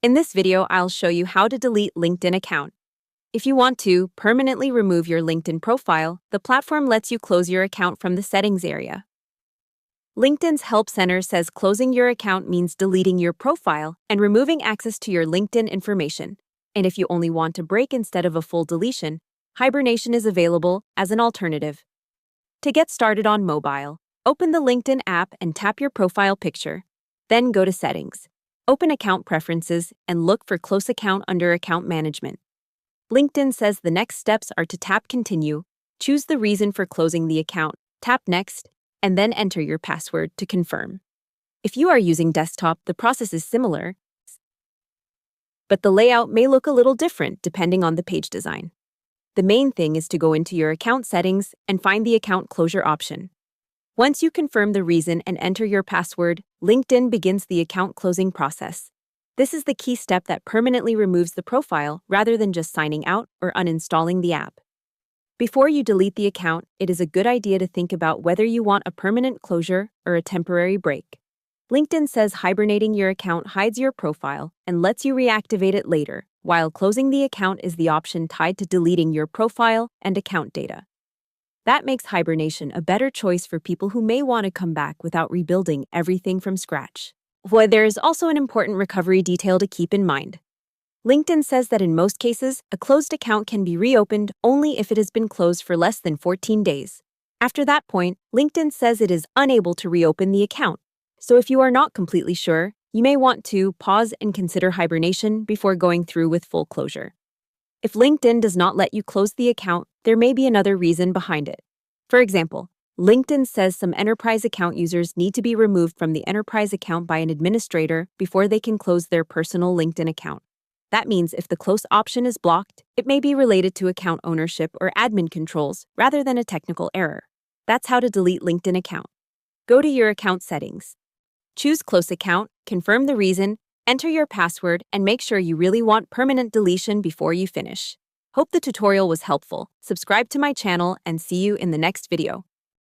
In this video, I'll show you how to delete LinkedIn account. If you want to permanently remove your LinkedIn profile, the platform lets you close your account from the settings area. LinkedIn's Help Center says closing your account means deleting your profile and removing access to your LinkedIn information. And if you only want a break instead of a full deletion, hibernation is available as an alternative. To get started on mobile, open the LinkedIn app and tap your profile picture. Then go to Settings. Open Account Preferences and look for Close Account under Account Management. LinkedIn says the next steps are to tap Continue, choose the reason for closing the account, tap Next, and then enter your password to confirm. If you are using desktop, the process is similar, but the layout may look a little different depending on the page design. The main thing is to go into your account settings and find the account closure option. Once you confirm the reason and enter your password, LinkedIn begins the account closing process. This is the key step that permanently removes the profile rather than just signing out or uninstalling the app. Before you delete the account, it is a good idea to think about whether you want a permanent closure or a temporary break. LinkedIn says hibernating your account hides your profile and lets you reactivate it later, while closing the account is the option tied to deleting your profile and account data. That makes hibernation a better choice for people who may want to come back without rebuilding everything from scratch. Well, there is also an important recovery detail to keep in mind. LinkedIn says that in most cases, a closed account can be reopened only if it has been closed for less than 14 days. After that point, LinkedIn says it is unable to reopen the account. So if you are not completely sure, you may want to pause and consider hibernation before going through with full closure. If LinkedIn does not let you close the account, there may be another reason behind it. For example, LinkedIn says some enterprise account users need to be removed from the enterprise account by an administrator before they can close their personal LinkedIn account. That means if the close option is blocked, it may be related to account ownership or admin controls rather than a technical error. That's how to delete LinkedIn account. Go to your account settings. Choose Close Account, confirm the reason, enter your password, and make sure you really want permanent deletion before you finish. Hope the tutorial was helpful. Subscribe to my channel and see you in the next video.